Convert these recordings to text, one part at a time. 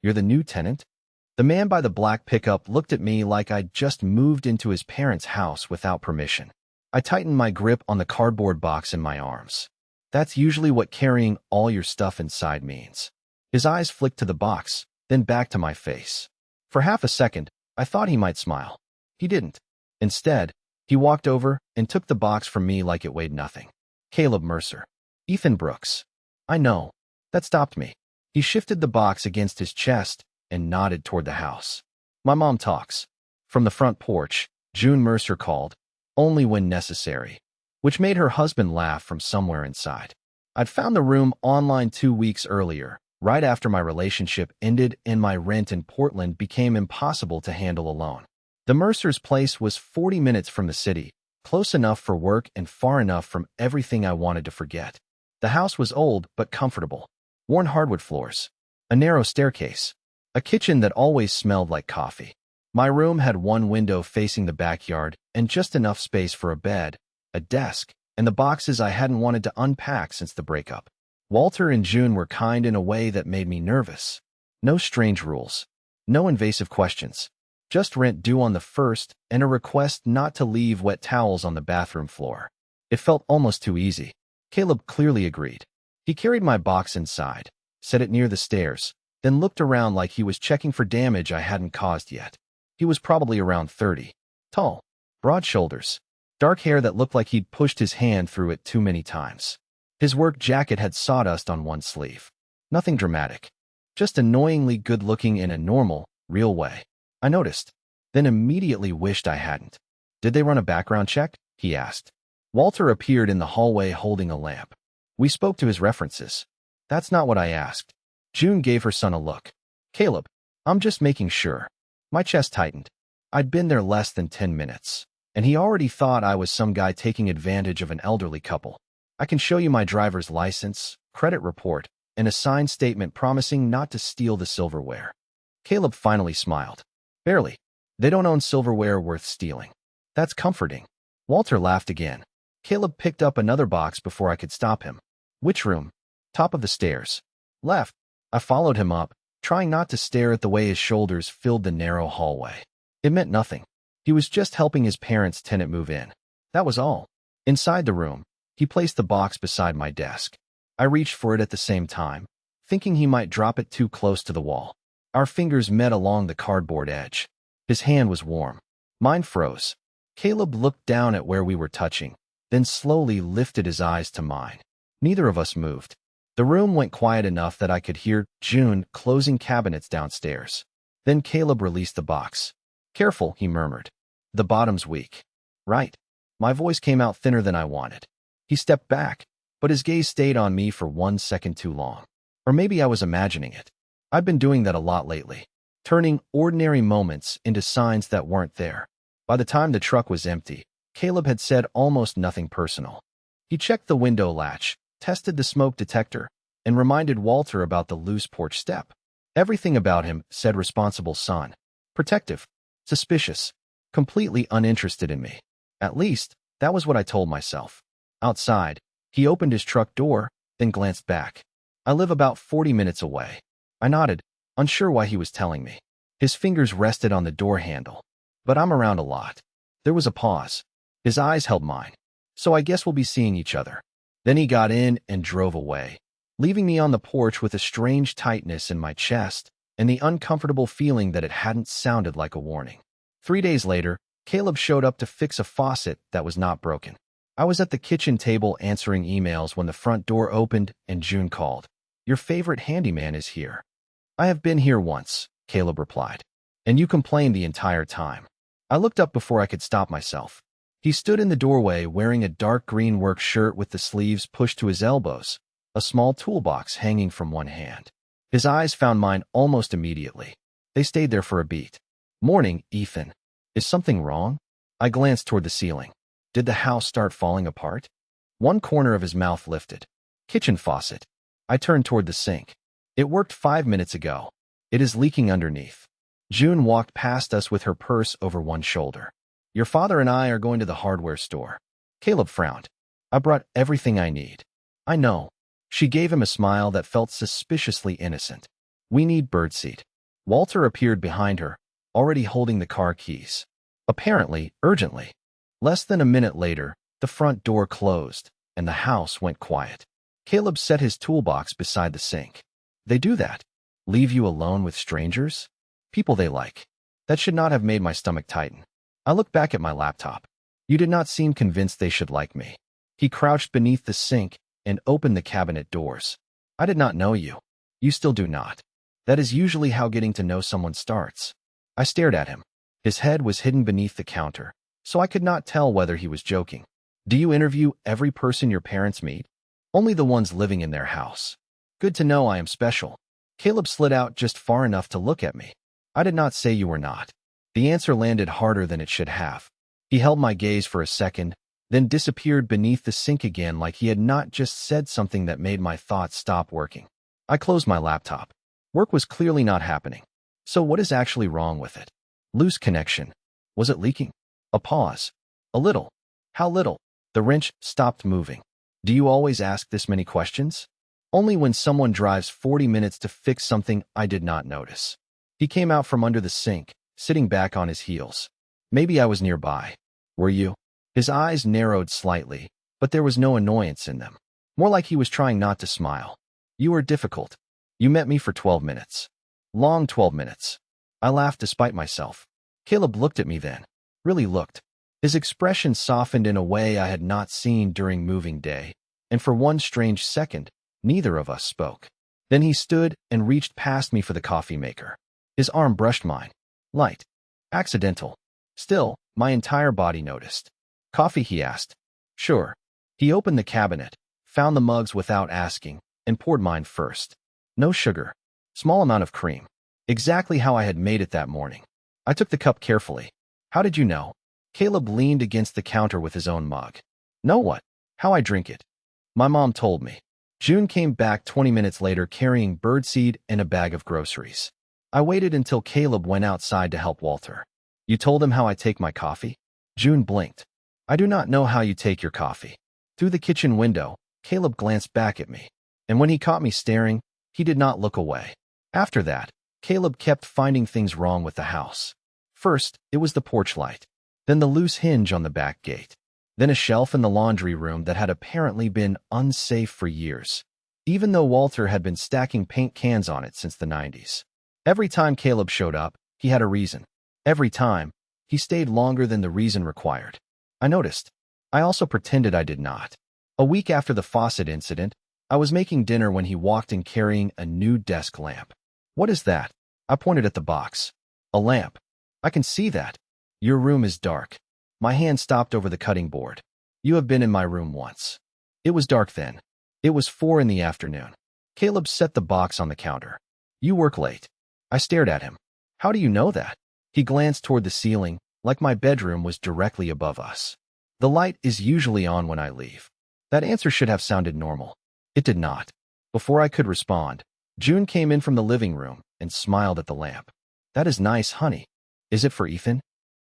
You're the new tenant? The man by the black pickup looked at me like I'd just moved into his parents' house without permission. I tightened my grip on the cardboard box in my arms. That's usually what carrying all your stuff inside means. His eyes flicked to the box, then back to my face. For half a second, I thought he might smile. He didn't. Instead, he walked over and took the box from me like it weighed nothing. Caleb Mercer. Ethan Brooks. I know. That stopped me. He shifted the box against his chest and nodded toward the house. My mom talks. From the front porch, June Mercer called, only when necessary, which made her husband laugh from somewhere inside. I'd found the room online 2 weeks earlier, right after my relationship ended and my rent in Portland became impossible to handle alone. The Mercer's place was 40 minutes from the city, close enough for work and far enough from everything I wanted to forget. The house was old but comfortable. Worn hardwood floors, a narrow staircase, a kitchen that always smelled like coffee. My room had one window facing the backyard and just enough space for a bed, a desk, and the boxes I hadn't wanted to unpack since the breakup. Walter and June were kind in a way that made me nervous. No strange rules. No invasive questions. Just rent due on the 1st and a request not to leave wet towels on the bathroom floor. It felt almost too easy. Caleb clearly agreed. He carried my box inside, set it near the stairs, then looked around like he was checking for damage I hadn't caused yet. He was probably around 30, tall, broad shoulders, dark hair that looked like he'd pushed his hand through it too many times. His work jacket had sawdust on one sleeve. Nothing dramatic, just annoyingly good-looking in a normal, real way. I noticed, then immediately wished I hadn't. Did they run a background check? He asked. Walter appeared in the hallway holding a lamp. We spoke to his references. That's not what I asked. June gave her son a look. Caleb, I'm just making sure. My chest tightened. I'd been there less than 10 minutes, and he already thought I was some guy taking advantage of an elderly couple. I can show you my driver's license, credit report, and a signed statement promising not to steal the silverware. Caleb finally smiled. Barely. They don't own silverware worth stealing. That's comforting. Walter laughed again. Caleb picked up another box before I could stop him. Which room? Top of the stairs. Left. I followed him up, trying not to stare at the way his shoulders filled the narrow hallway. It meant nothing. He was just helping his parents' tenant move in. That was all. Inside the room, he placed the box beside my desk. I reached for it at the same time, thinking he might drop it too close to the wall. Our fingers met along the cardboard edge. His hand was warm. Mine froze. Caleb looked down at where we were touching, then slowly lifted his eyes to mine. Neither of us moved. The room went quiet enough that I could hear June closing cabinets downstairs. Then Caleb released the box. Careful, he murmured. The bottom's weak. Right. My voice came out thinner than I wanted. He stepped back, but his gaze stayed on me for 1 second too long. Or maybe I was imagining it. I've been doing that a lot lately, turning ordinary moments into signs that weren't there. By the time the truck was empty, Caleb had said almost nothing personal. He checked the window latch, tested the smoke detector, and reminded Walter about the loose porch step. Everything about him said responsible son. Protective, suspicious, completely uninterested in me. At least, that was what I told myself. Outside, he opened his truck door, then glanced back. I live about 40 minutes away. I nodded, unsure why he was telling me. His fingers rested on the door handle. But I'm around a lot. There was a pause. His eyes held mine. So I guess we'll be seeing each other. Then he got in and drove away, leaving me on the porch with a strange tightness in my chest and the uncomfortable feeling that it hadn't sounded like a warning. 3 days later, Caleb showed up to fix a faucet that was not broken. I was at the kitchen table answering emails when the front door opened and June called. Your favorite handyman is here. I have been here once, Caleb replied. And you complained the entire time. I looked up before I could stop myself. He stood in the doorway wearing a dark green work shirt with the sleeves pushed to his elbows, a small toolbox hanging from one hand. His eyes found mine almost immediately. They stayed there for a beat. Morning, Ethan. Is something wrong? I glanced toward the ceiling. Did the house start falling apart? One corner of his mouth lifted. Kitchen faucet. I turned toward the sink. It worked 5 minutes ago. It is leaking underneath. June walked past us with her purse over one shoulder. Your father and I are going to the hardware store. Caleb frowned. I brought everything I need. I know. She gave him a smile that felt suspiciously innocent. We need birdseed. Walter appeared behind her, already holding the car keys. Apparently, urgently. Less than a minute later, the front door closed, and the house went quiet. Caleb set his toolbox beside the sink. They do that. Leave you alone with strangers? People they like. That should not have made my stomach tighten. I looked back at my laptop. You did not seem convinced they should like me. He crouched beneath the sink and opened the cabinet doors. I did not know you. You still do not. That is usually how getting to know someone starts. I stared at him. His head was hidden beneath the counter, so I could not tell whether he was joking. Do you interview every person your parents meet? Only the ones living in their house. Good to know I am special. Caleb slid out just far enough to look at me. I did not say you were not. The answer landed harder than it should have. He held my gaze for a second, then disappeared beneath the sink again like he had not just said something that made my thoughts stop working. I closed my laptop. Work was clearly not happening. So what is actually wrong with it? Loose connection. Was it leaking? A pause. A little. How little? The wrench stopped moving. Do you always ask this many questions? Only when someone drives 40 minutes to fix something I did not notice. He came out from under the sink, sitting back on his heels. Maybe I was nearby. Were you? His eyes narrowed slightly, but there was no annoyance in them. More like he was trying not to smile. You were difficult. You met me for 12 minutes. Long 12 minutes. I laughed despite myself. Caleb looked at me then. Really looked. His expression softened in a way I had not seen during moving day, and for one strange second, neither of us spoke. Then he stood and reached past me for the coffee maker. His arm brushed mine. Light. Accidental. Still, my entire body noticed. Coffee, he asked. Sure. He opened the cabinet, found the mugs without asking, and poured mine first. No sugar. Small amount of cream. Exactly how I had made it that morning. I took the cup carefully. How did you know? Caleb leaned against the counter with his own mug. Know what? How I drink it. My mom told me. June came back 20 minutes later carrying birdseed and a bag of groceries. I waited until Caleb went outside to help Walter. You told him how I take my coffee? June blinked. I do not know how you take your coffee. Through the kitchen window, Caleb glanced back at me. And when he caught me staring, he did not look away. After that, Caleb kept finding things wrong with the house. First, it was the porch light. Then the loose hinge on the back gate. Then a shelf in the laundry room that had apparently been unsafe for years, even though Walter had been stacking paint cans on it since the 90s. Every time Caleb showed up, he had a reason. Every time, he stayed longer than the reason required. I noticed. I also pretended I did not. A week after the faucet incident, I was making dinner when he walked in carrying a new desk lamp. What is that? I pointed at the box. A lamp. I can see that. Your room is dark. My hand stopped over the cutting board. You have been in my room once. It was dark then. It was 4 in the afternoon. Caleb set the box on the counter. You work late. I stared at him. How do you know that? He glanced toward the ceiling, like my bedroom was directly above us. The light is usually on when I leave. That answer should have sounded normal. It did not. Before I could respond, June came in from the living room and smiled at the lamp. That is nice, honey. Is it for Ethan?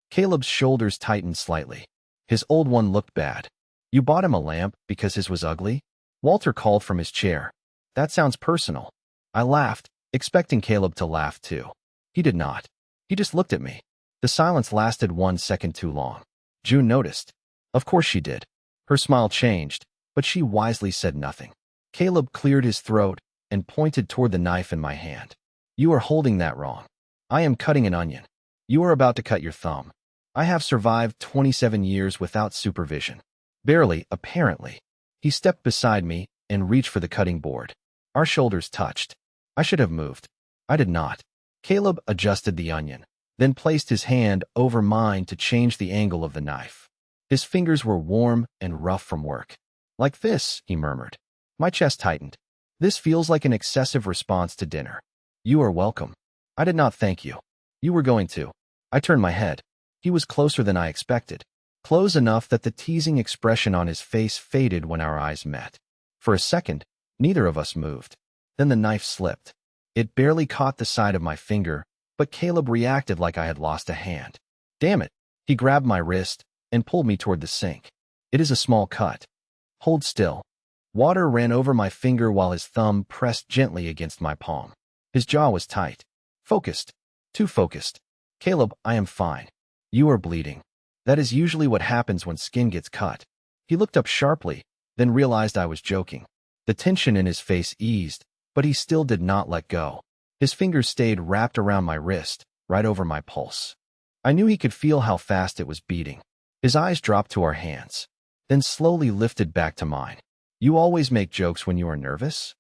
Caleb's shoulders tightened slightly. His old one looked bad. You bought him a lamp because his was ugly? Walter called from his chair. That sounds personal. I laughed, expecting Caleb to laugh too. He did not. He just looked at me. The silence lasted 1 second too long. June noticed. Of course she did. Her smile changed, but she wisely said nothing. Caleb cleared his throat and pointed toward the knife in my hand. You are holding that wrong. I am cutting an onion. You are about to cut your thumb. I have survived 27 years without supervision. Barely, apparently. He stepped beside me and reached for the cutting board. Our shoulders touched. I should have moved. I did not. Caleb adjusted the onion, then placed his hand over mine to change the angle of the knife. His fingers were warm and rough from work. Like this, he murmured. My chest tightened. This feels like an excessive response to dinner. You are welcome. I did not thank you. You were going to. I turned my head. He was closer than I expected. Close enough that the teasing expression on his face faded when our eyes met. For a second, neither of us moved. Then the knife slipped. It barely caught the side of my finger, but Caleb reacted like I had lost a hand. Damn it. He grabbed my wrist and pulled me toward the sink. It is a small cut. Hold still. Water ran over my finger while his thumb pressed gently against my palm. His jaw was tight. Focused. Too focused. Caleb, I am fine. You are bleeding. That is usually what happens when skin gets cut. He looked up sharply, then realized I was joking. The tension in his face eased, but he still did not let go. His fingers stayed wrapped around my wrist, right over my pulse. I knew he could feel how fast it was beating. His eyes dropped to our hands, then slowly lifted back to mine. You always make jokes when you are nervous?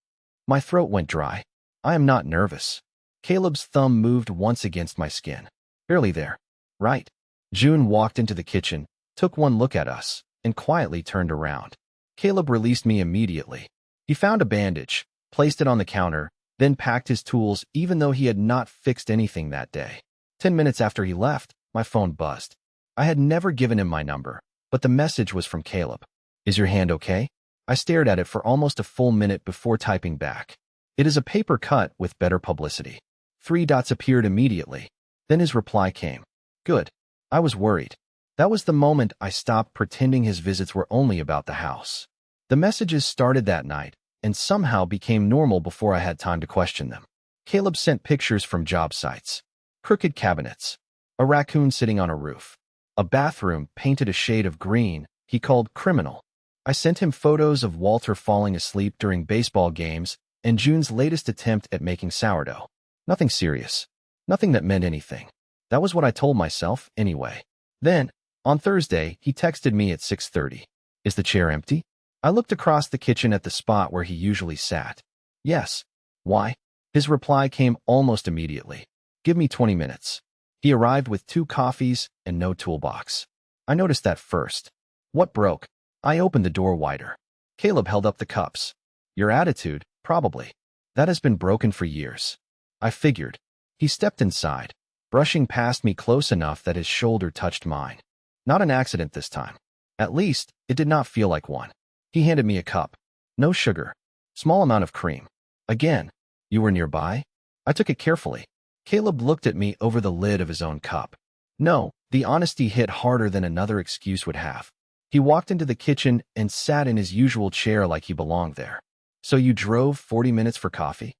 My throat went dry. I am not nervous. Caleb's thumb moved once against my skin. Barely there. Right. June walked into the kitchen, took one look at us, and quietly turned around. Caleb released me immediately. He found a bandage, placed it on the counter, then packed his tools even though he had not fixed anything that day. 10 minutes after he left, my phone buzzed. I had never given him my number, but the message was from Caleb. Is your hand okay? I stared at it for almost a full minute before typing back. It is a paper cut with better publicity. 3 dots appeared immediately. Then his reply came. Good. I was worried. That was the moment I stopped pretending his visits were only about the house. The messages started that night and somehow became normal before I had time to question them. Caleb sent pictures from job sites. Crooked cabinets. A raccoon sitting on a roof. A bathroom painted a shade of green he called criminal. I sent him photos of Walter falling asleep during baseball games and June's latest attempt at making sourdough. Nothing serious. Nothing that meant anything. That was what I told myself, anyway. Then, on Thursday, he texted me at 6:30. Is the chair empty? I looked across the kitchen at the spot where he usually sat. Yes. Why? His reply came almost immediately. Give me 20 minutes. He arrived with 2 coffees and no toolbox. I noticed that first. What broke? I opened the door wider. Caleb held up the cups. Your attitude, probably. That has been broken for years. I figured. He stepped inside, brushing past me close enough that his shoulder touched mine. Not an accident this time. At least, it did not feel like one. He handed me a cup. No sugar. Small amount of cream. Again. You were nearby? I took it carefully. Caleb looked at me over the lid of his own cup. No, the honesty hit harder than another excuse would have. He walked into the kitchen and sat in his usual chair like he belonged there. So you drove 40 minutes for coffee?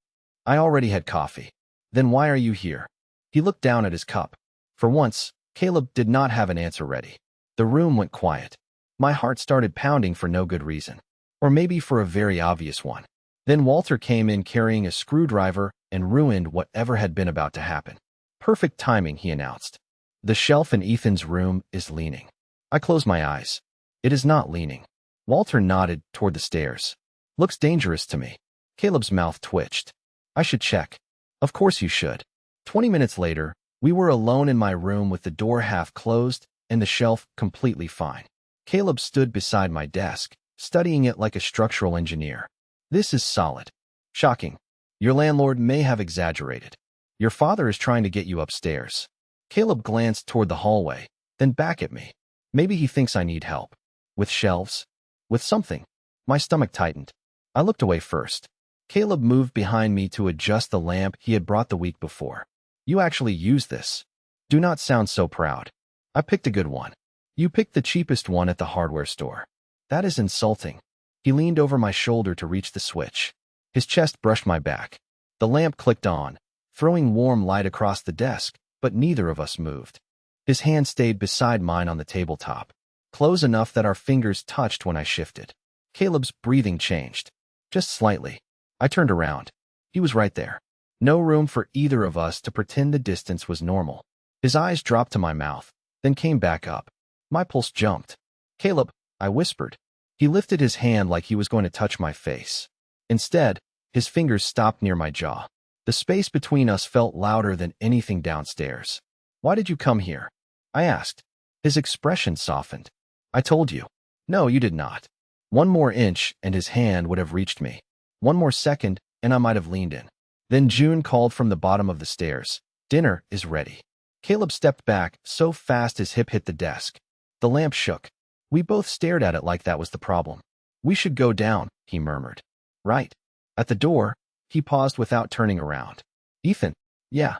I already had coffee. Then why are you here? He looked down at his cup. For once, Caleb did not have an answer ready. The room went quiet. My heart started pounding for no good reason. Or maybe for a very obvious one. Then Walter came in carrying a screwdriver and ruined whatever had been about to happen. Perfect timing, he announced. The shelf in Ethan's room is leaning. I closed my eyes. It is not leaning. Walter nodded toward the stairs. Looks dangerous to me. Caleb's mouth twitched. I should check. Of course you should. 20 minutes later, we were alone in my room with the door half closed and the shelf completely fine. Caleb stood beside my desk, studying it like a structural engineer. This is solid. Shocking. Your landlord may have exaggerated. Your father is trying to get you upstairs. Caleb glanced toward the hallway, then back at me. Maybe he thinks I need help. With shelves? With something. My stomach tightened. I looked away first. Caleb moved behind me to adjust the lamp he had brought the week before. You actually use this. Do not sound so proud. I picked a good one. You picked the cheapest one at the hardware store. That is insulting. He leaned over my shoulder to reach the switch. His chest brushed my back. The lamp clicked on, throwing warm light across the desk, but neither of us moved. His hand stayed beside mine on the tabletop, close enough that our fingers touched when I shifted. Caleb's breathing changed. Just slightly. I turned around. He was right there. No room for either of us to pretend the distance was normal. His eyes dropped to my mouth, then came back up. My pulse jumped. Caleb, I whispered. He lifted his hand like he was going to touch my face. Instead, his fingers stopped near my jaw. The space between us felt louder than anything downstairs. Why did you come here? I asked. His expression softened. I told you. No, you did not. One more inch and his hand would have reached me. One more second and I might have leaned in. Then June called from the bottom of the stairs. Dinner is ready. Caleb stepped back so fast his hip hit the desk. The lamp shook. We both stared at it like that was the problem. We should go down, he murmured. Right. At the door, he paused without turning around. Ethan, yeah.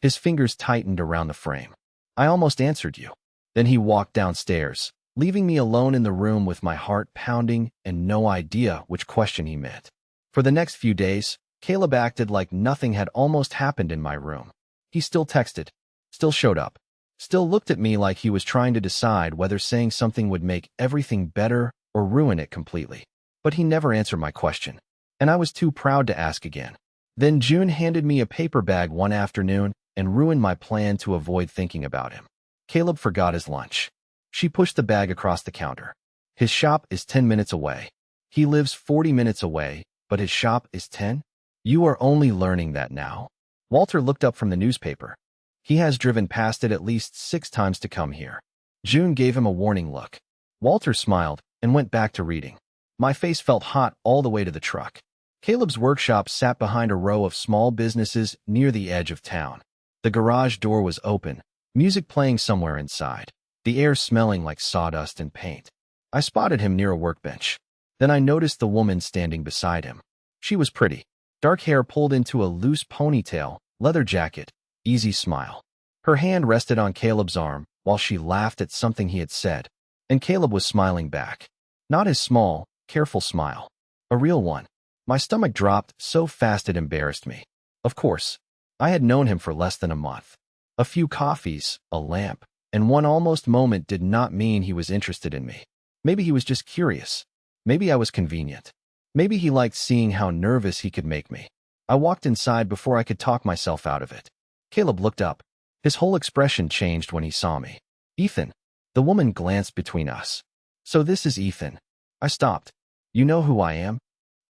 His fingers tightened around the frame. I almost answered you. Then he walked downstairs, leaving me alone in the room with my heart pounding and no idea which question he meant. For the next few days, Caleb acted like nothing had almost happened in my room. He still texted, still showed up, still looked at me like he was trying to decide whether saying something would make everything better or ruin it completely. But he never answered my question, and I was too proud to ask again. Then June handed me a paper bag one afternoon and ruined my plan to avoid thinking about him. Caleb forgot his lunch. She pushed the bag across the counter. His shop is 10 minutes away. He lives 40 minutes away, but his shop is 10? You are only learning that now. Walter looked up from the newspaper. He has driven past it at least 6 times to come here. June gave him a warning look. Walter smiled and went back to reading. My face felt hot all the way to the truck. Caleb's workshop sat behind a row of small businesses near the edge of town. The garage door was open, music playing somewhere inside, the air smelling like sawdust and paint. I spotted him near a workbench. Then I noticed the woman standing beside him. She was pretty. Dark hair pulled into a loose ponytail, leather jacket, easy smile. Her hand rested on Caleb's arm while she laughed at something he had said, and Caleb was smiling back. Not his small, careful smile. A real one. My stomach dropped so fast it embarrassed me. Of course, I had known him for less than a month. A few coffees, a lamp, and one almost moment did not mean he was interested in me. Maybe he was just curious. Maybe I was convenient. Maybe he liked seeing how nervous he could make me. I walked inside before I could talk myself out of it. Caleb looked up. His whole expression changed when he saw me. Ethan. The woman glanced between us. So this is Ethan. I stopped. You know who I am?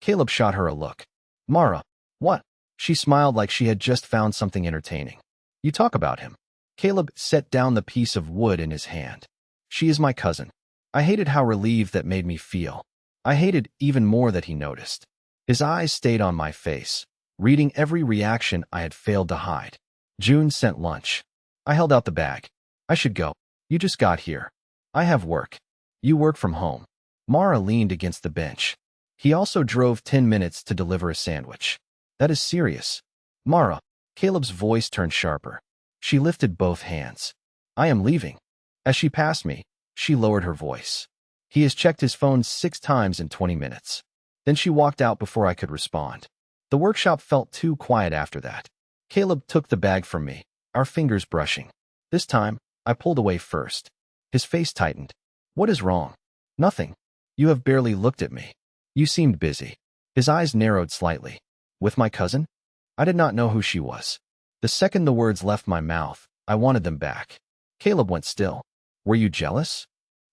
Caleb shot her a look. Mara. What? She smiled like she had just found something entertaining. You talk about him. Caleb set down the piece of wood in his hand. She is my cousin. I hated how relieved that made me feel. I hated even more that he noticed. His eyes stayed on my face, reading every reaction I had failed to hide. June sent lunch. I held out the bag. I should go. You just got here. I have work. You work from home. Mara leaned against the bench. He also drove 10 minutes to deliver a sandwich. That is serious. Mara. Caleb's voice turned sharper. She lifted both hands. I am leaving. As she passed me, she lowered her voice. He has checked his phone 6 times in 20 minutes. Then she walked out before I could respond. The workshop felt too quiet after that. Caleb took the bag from me, our fingers brushing. This time, I pulled away first. His face tightened. What is wrong? Nothing. You have barely looked at me. You seemed busy. His eyes narrowed slightly. With my cousin? I did not know who she was. The second the words left my mouth, I wanted them back. Caleb went still. Were you jealous?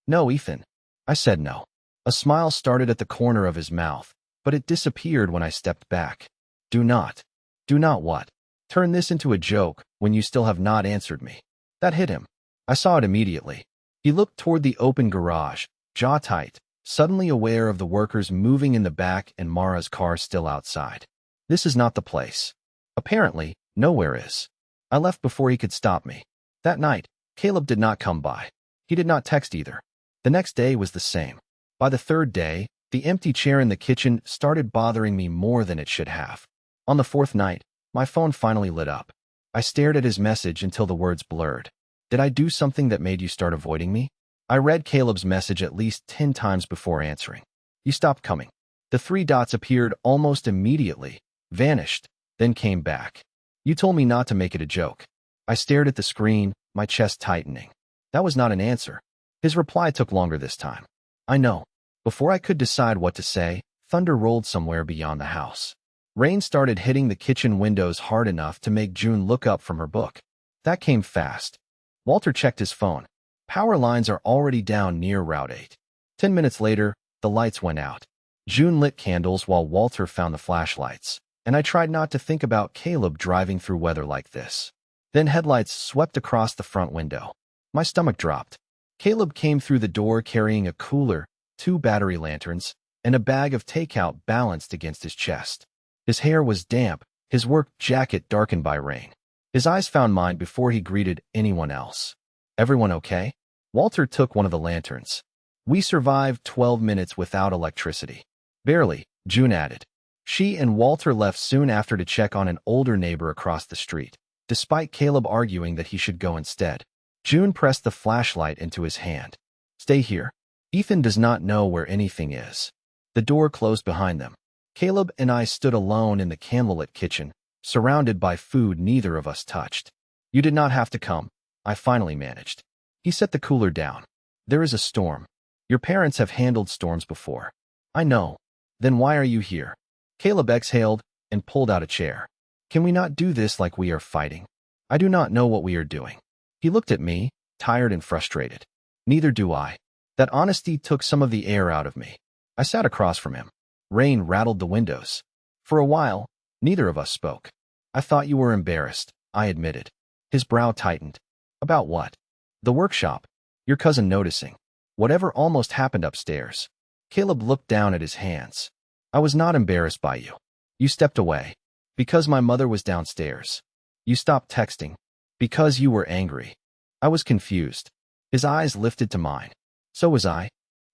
No, Ethan. I said no. A smile started at the corner of his mouth, but it disappeared when I stepped back. Do not. Do not what? Turn this into a joke when you still have not answered me. That hit him. I saw it immediately. He looked toward the open garage, jaw tight, suddenly aware of the workers moving in the back and Mara's car still outside. This is not the place. Apparently, nowhere is. I left before he could stop me. That night, Caleb did not come by. He did not text either. The next day was the same. By the 3rd day, the empty chair in the kitchen started bothering me more than it should have. On the 4th night, my phone finally lit up. I stared at his message until the words blurred. Did I do something that made you start avoiding me? I read Caleb's message at least 10 times before answering. You stopped coming. The 3 dots appeared almost immediately, vanished, then came back. You told me not to make it a joke. I stared at the screen, my chest tightening. That was not an answer. His reply took longer this time. I know. Before I could decide what to say, thunder rolled somewhere beyond the house. Rain started hitting the kitchen windows hard enough to make June look up from her book. That came fast. Walter checked his phone. Power lines are already down near Route 8. 10 minutes later, the lights went out. June lit candles while Walter found the flashlights, and I tried not to think about Caleb driving through weather like this. Then headlights swept across the front window. My stomach dropped. Caleb came through the door carrying a cooler, 2 battery lanterns, and a bag of takeout balanced against his chest. His hair was damp, his work jacket darkened by rain. His eyes found mine before he greeted anyone else. Everyone okay? Walter took one of the lanterns. We survived 12 minutes without electricity. Barely, June added. She and Walter left soon after to check on an older neighbor across the street, despite Caleb arguing that he should go instead. June pressed the flashlight into his hand. Stay here. Ethan does not know where anything is. The door closed behind them. Caleb and I stood alone in the candlelit kitchen, surrounded by food neither of us touched. You did not have to come. I finally managed. He set the cooler down. There is a storm. Your parents have handled storms before. I know. Then why are you here? Caleb exhaled and pulled out a chair. Can we not do this like we are fighting? I do not know what we are doing. He looked at me, tired and frustrated. Neither do I. That honesty took some of the air out of me. I sat across from him. Rain rattled the windows. For a while, neither of us spoke. I thought you were embarrassed, I admitted. His brow tightened. About what? The workshop. Your cousin noticing. Whatever almost happened upstairs. Caleb looked down at his hands. I was not embarrassed by you. You stepped away. Because my mother was downstairs. You stopped texting. Because you were angry. I was confused. His eyes lifted to mine. So was I.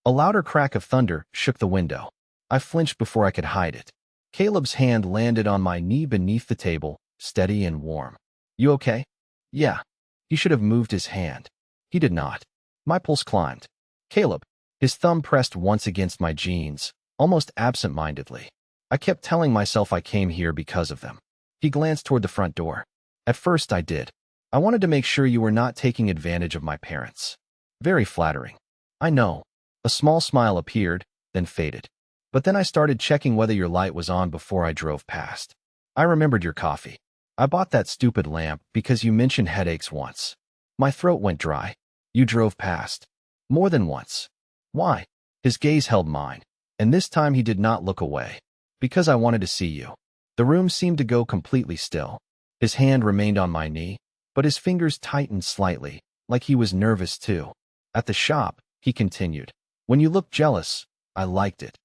A louder crack of thunder shook the window. I flinched before I could hide it. Caleb's hand landed on my knee beneath the table, steady and warm. You okay? Yeah. He should have moved his hand. He did not. My pulse climbed. Caleb. His thumb pressed once against my jeans, almost absent-mindedly. I kept telling myself I came here because of them. He glanced toward the front door. At first I did. I wanted to make sure you were not taking advantage of my parents. Very flattering. I know. A small smile appeared, then faded. But then I started checking whether your light was on before I drove past. I remembered your coffee. I bought that stupid lamp because you mentioned headaches once. My throat went dry. You drove past. More than once. Why? His gaze held mine, and this time he did not look away. Because I wanted to see you. The room seemed to go completely still. His hand remained on my knee, but his fingers tightened slightly, like he was nervous too. At the shop, he continued. When you looked jealous, I liked it.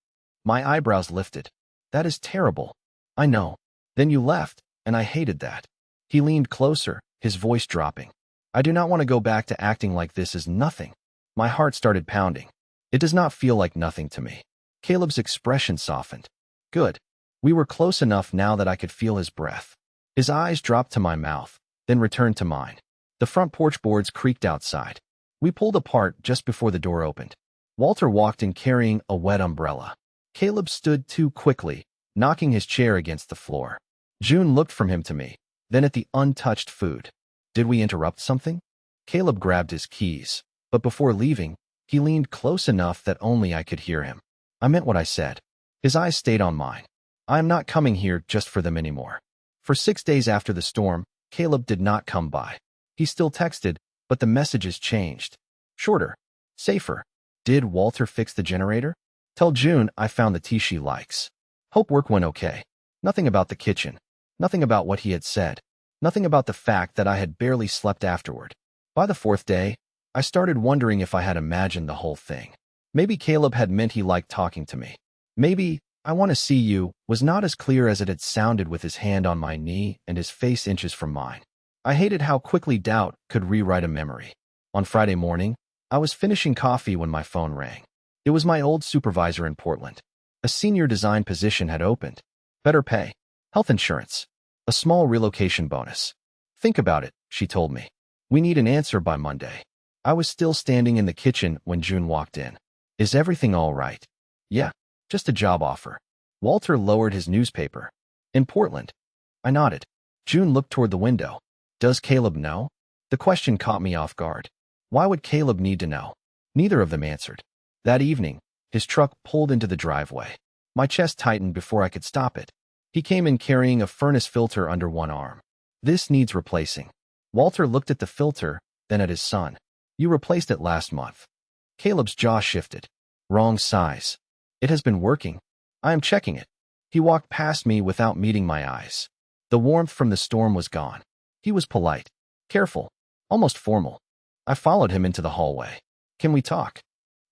My eyebrows lifted. That is terrible. I know. Then you left, and I hated that. He leaned closer, his voice dropping. I do not want to go back to acting like this is nothing. My heart started pounding. It does not feel like nothing to me. Caleb's expression softened. Good. We were close enough now that I could feel his breath. His eyes dropped to my mouth, then returned to mine. The front porch boards creaked outside. We pulled apart just before the door opened. Walter walked in carrying a wet umbrella. Caleb stood too quickly, knocking his chair against the floor. June looked from him to me, then at the untouched food. Did we interrupt something? Caleb grabbed his keys, but before leaving, he leaned close enough that only I could hear him. I meant what I said. His eyes stayed on mine. I am not coming here just for them anymore. For 6 days after the storm, Caleb did not come by. He still texted, but the messages changed. Shorter. Safer. Did Walter fix the generator? Tell June I found the tea she likes. Hope work went okay. Nothing about the kitchen. Nothing about what he had said. Nothing about the fact that I had barely slept afterward. By the 4th day, I started wondering if I had imagined the whole thing. Maybe Caleb had meant he liked talking to me. Maybe, I want to see you, was not as clear as it had sounded with his hand on my knee and his face inches from mine. I hated how quickly doubt could rewrite a memory. On Friday morning, I was finishing coffee when my phone rang. It was my old supervisor in Portland. A senior design position had opened. Better pay. Health insurance. A small relocation bonus. Think about it, she told me. We need an answer by Monday. I was still standing in the kitchen when June walked in. Is everything all right? Yeah, just a job offer. Walter lowered his newspaper. In Portland. I nodded. June looked toward the window. Does Caleb know? The question caught me off guard. Why would Caleb need to know? Neither of them answered. That evening, his truck pulled into the driveway. My chest tightened before I could stop it. He came in carrying a furnace filter under one arm. This needs replacing. Walter looked at the filter, then at his son. You replaced it last month. Caleb's jaw shifted. Wrong size. It has been working. I am checking it. He walked past me without meeting my eyes. The warmth from the storm was gone. He was polite, careful, almost formal. I followed him into the hallway. Can we talk?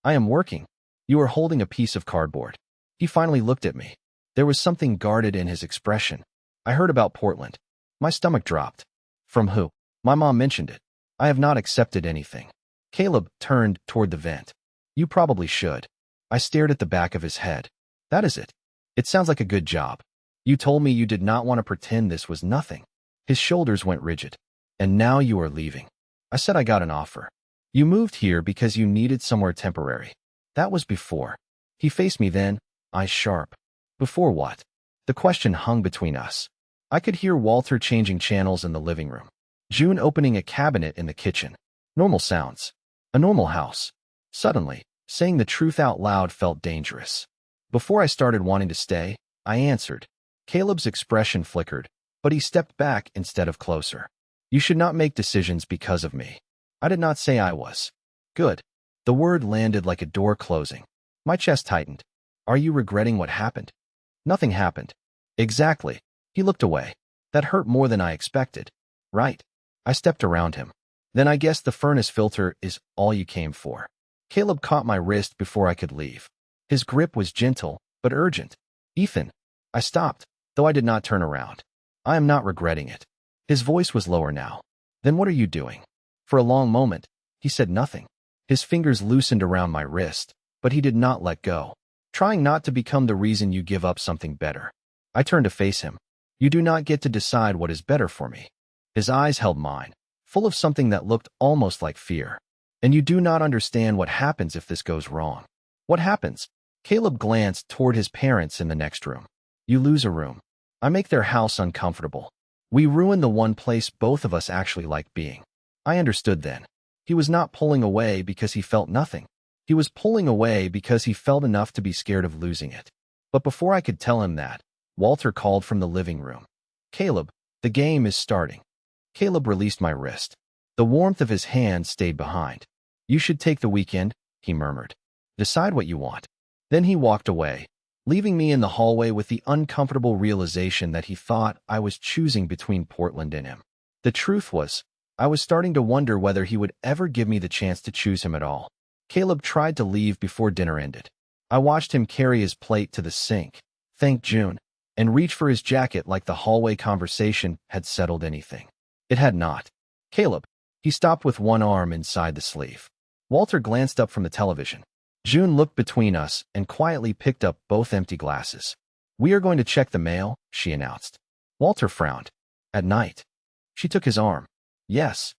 I am working. You are holding a piece of cardboard. He finally looked at me. There was something guarded in his expression. I heard about Portland. My stomach dropped. From who? My mom mentioned it. I have not accepted anything. Caleb turned toward the vent. You probably should. I stared at the back of his head. That is it. It sounds like a good job. You told me you did not want to pretend this was nothing. His shoulders went rigid. And now you are leaving. I said I got an offer. You moved here because you needed somewhere temporary. That was before. He faced me then, eyes sharp. Before what? The question hung between us. I could hear Walter changing channels in the living room. June opening a cabinet in the kitchen. Normal sounds. A normal house. Suddenly, saying the truth out loud felt dangerous. Before I started wanting to stay, I answered. Caleb's expression flickered, but he stepped back instead of closer. You should not make decisions because of me. I did not say I was. Good. The word landed like a door closing. My chest tightened. Are you regretting what happened? Nothing happened. Exactly. He looked away. That hurt more than I expected. Right. I stepped around him. Then I guess the furnace filter is all you came for. Caleb caught my wrist before I could leave. His grip was gentle, but urgent. Ethan. I stopped, though I did not turn around. I am not regretting it. His voice was lower now. Then what are you doing? For a long moment, he said nothing. His fingers loosened around my wrist, but he did not let go. Trying not to become the reason you give up something better. I turned to face him. You do not get to decide what is better for me. His eyes held mine, full of something that looked almost like fear. And you do not understand what happens if this goes wrong. What happens? Caleb glanced toward his parents in the next room. You lose a room. I make their house uncomfortable. We ruin the one place both of us actually like being. I understood then. He was not pulling away because he felt nothing. He was pulling away because he felt enough to be scared of losing it. But before I could tell him that, Walter called from the living room. Caleb, the game is starting. Caleb released my wrist. The warmth of his hand stayed behind. You should take the weekend, he murmured. Decide what you want. Then he walked away, leaving me in the hallway with the uncomfortable realization that he thought I was choosing between Portland and him. The truth was, I was starting to wonder whether he would ever give me the chance to choose him at all. Caleb tried to leave before dinner ended. I watched him carry his plate to the sink, thank June, and reach for his jacket like the hallway conversation had settled anything. It had not. Caleb. He stopped with one arm inside the sleeve. Walter glanced up from the television. June looked between us and quietly picked up both empty glasses. We are going to check the mail, she announced. Walter frowned. At night. She took his arm. Yes.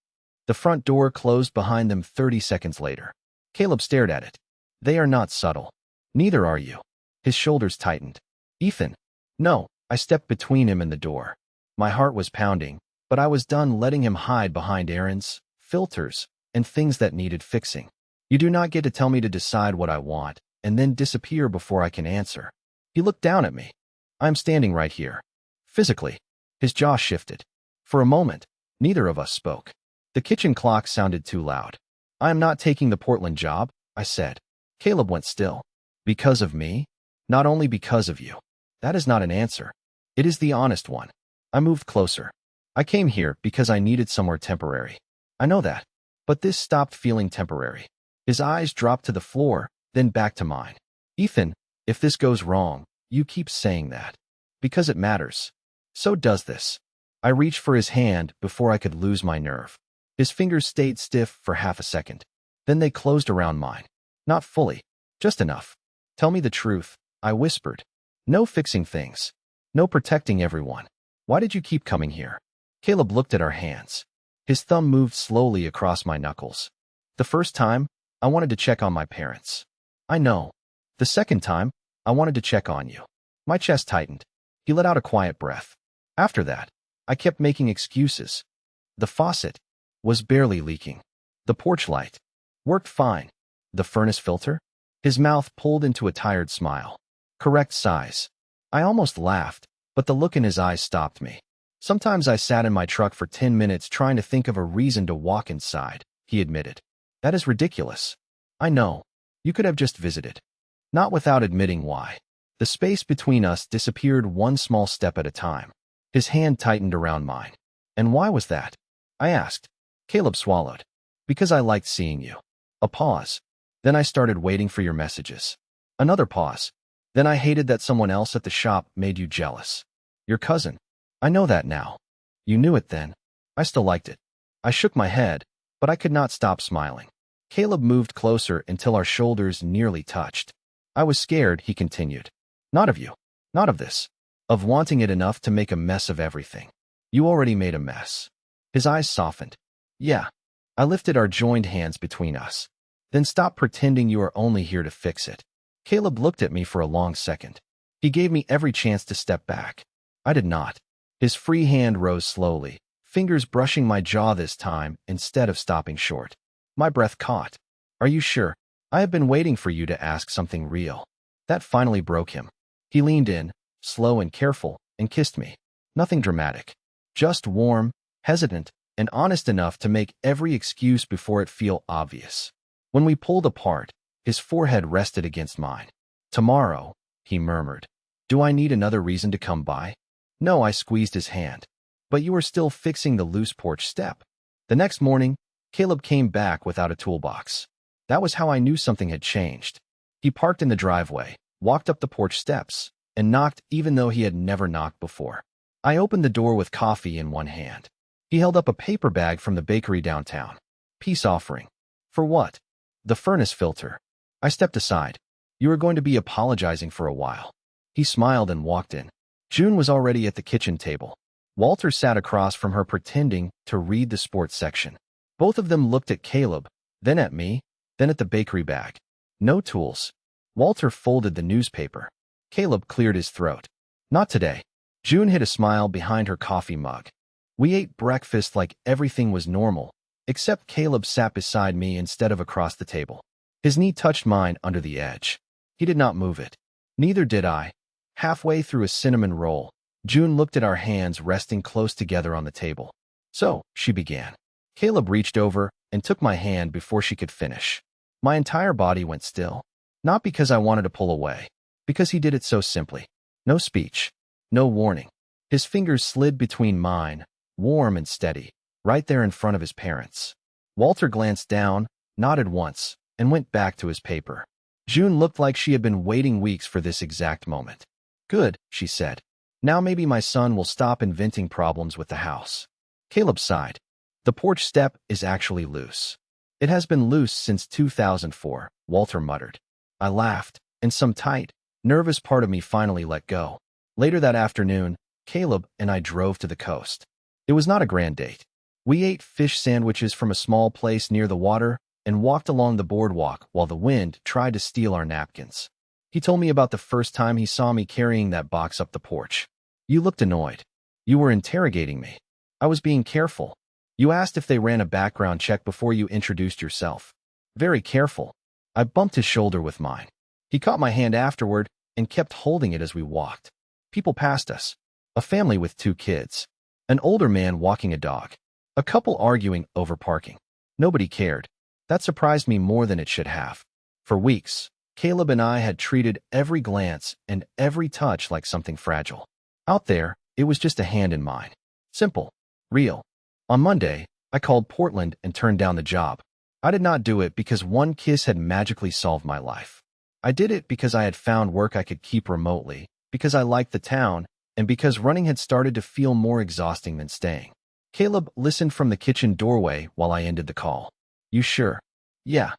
The front door closed behind them 30 seconds later. Caleb stared at it. They are not subtle. Neither are you. His shoulders tightened. Ethan. No, I stepped between him and the door. My heart was pounding, but I was done letting him hide behind errands, filters, and things that needed fixing. You do not get to tell me to decide what I want, and then disappear before I can answer. He looked down at me. I am standing right here. Physically. His jaw shifted. For a moment, neither of us spoke. The kitchen clock sounded too loud. I am not taking the Portland job, I said. Caleb went still. Because of me? Not only because of you. That is not an answer. It is the honest one. I moved closer. I came here because I needed somewhere temporary. I know that. But this stopped feeling temporary. His eyes dropped to the floor, then back to mine. Ethan, if this goes wrong, you keep saying that. Because it matters. So does this. I reached for his hand before I could lose my nerve. His fingers stayed stiff for half a second. Then they closed around mine. Not fully. Just enough. Tell me the truth, I whispered. No fixing things. No protecting everyone. Why did you keep coming here? Caleb looked at our hands. His thumb moved slowly across my knuckles. The first time, I wanted to check on my parents. I know. The second time, I wanted to check on you. My chest tightened. He let out a quiet breath. After that, I kept making excuses. The faucet was barely leaking. The porch light worked fine. The furnace filter? His mouth pulled into a tired smile. Correct size. I almost laughed, but the look in his eyes stopped me. Sometimes I sat in my truck for 10 minutes trying to think of a reason to walk inside, he admitted. That is ridiculous. I know. You could have just visited. Not without admitting why. The space between us disappeared one small step at a time. His hand tightened around mine. And why was that? I asked. Caleb swallowed. Because I liked seeing you. A pause. Then I started waiting for your messages. Another pause. Then I hated that someone else at the shop made you jealous. Your cousin. I know that now. You knew it then. I still liked it. I shook my head, but I could not stop smiling. Caleb moved closer until our shoulders nearly touched. I was scared, he continued. Not of you. Not of this. Of wanting it enough to make a mess of everything. You already made a mess. His eyes softened. Yeah. I lifted our joined hands between us. Then stop pretending you are only here to fix it. Caleb looked at me for a long second. He gave me every chance to step back. I did not. His free hand rose slowly, fingers brushing my jaw this time instead of stopping short. My breath caught. Are you sure? I have been waiting for you to ask something real. That finally broke him. He leaned in, slow and careful, and kissed me. Nothing dramatic. Just warm, hesitant, and honest enough to make every excuse before it feel obvious. When we pulled apart, his forehead rested against mine. Tomorrow, he murmured. Do I need another reason to come by? No, I squeezed his hand. But you are still fixing the loose porch step. The next morning, Caleb came back without a toolbox. That was how I knew something had changed. He parked in the driveway, walked up the porch steps, and knocked even though he had never knocked before. I opened the door with coffee in one hand. He held up a paper bag from the bakery downtown. Peace offering. For what? The furnace filter. I stepped aside. You are going to be apologizing for a while. He smiled and walked in. June was already at the kitchen table. Walter sat across from her pretending to read the sports section. Both of them looked at Caleb, then at me, then at the bakery bag. No tools. Walter folded the newspaper. Caleb cleared his throat. Not today. June hid a smile behind her coffee mug. We ate breakfast like everything was normal, except Caleb sat beside me instead of across the table. His knee touched mine under the edge. He did not move it. Neither did I. Halfway through a cinnamon roll, June looked at our hands resting close together on the table. So, she began. Caleb reached over and took my hand before she could finish. My entire body went still. Not because I wanted to pull away, because he did it so simply. No speech. No warning. His fingers slid between mine, warm and steady, right there in front of his parents. Walter glanced down, nodded once, and went back to his paper. June looked like she had been waiting weeks for this exact moment. Good, she said. Now maybe my son will stop inventing problems with the house. Caleb sighed. The porch step is actually loose. It has been loose since 2004, Walter muttered. I laughed, and some tight, nervous part of me finally let go. Later that afternoon, Caleb and I drove to the coast. It was not a grand date. We ate fish sandwiches from a small place near the water and walked along the boardwalk while the wind tried to steal our napkins. He told me about the first time he saw me carrying that box up the porch. You looked annoyed. You were interrogating me. I was being careful. You asked if they ran a background check before you introduced yourself. Very careful. I bumped his shoulder with mine. He caught my hand afterward and kept holding it as we walked. People passed us. A family with 2 kids. An older man walking a dog. A couple arguing over parking. Nobody cared. That surprised me more than it should have. For weeks, Caleb and I had treated every glance and every touch like something fragile. Out there, it was just a hand in mine. Simple. Real. On Monday, I called Portland and turned down the job. I did not do it because one kiss had magically solved my life. I did it because I had found work I could keep remotely, because I liked the town, and because running had started to feel more exhausting than staying. Caleb listened from the kitchen doorway while I ended the call. You sure? Yeah.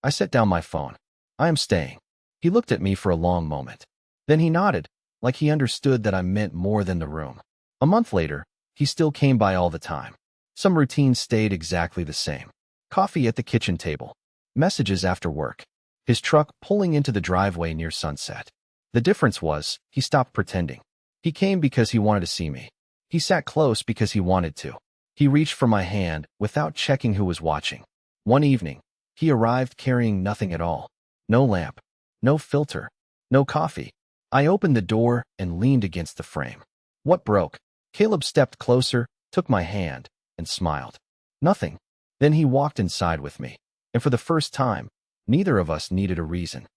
I set down my phone. I am staying. He looked at me for a long moment. Then he nodded, like he understood that I meant more than the room. A month later, he still came by all the time. Some routines stayed exactly the same. Coffee at the kitchen table. Messages after work. His truck pulling into the driveway near sunset. The difference was, he stopped pretending. He came because he wanted to see me. He sat close because he wanted to. He reached for my hand without checking who was watching. One evening, he arrived carrying nothing at all. No lamp. No filter. No coffee. I opened the door and leaned against the frame. What broke? Caleb stepped closer, took my hand, and smiled. Nothing. Then he walked inside with me. And for the first time, neither of us needed a reason.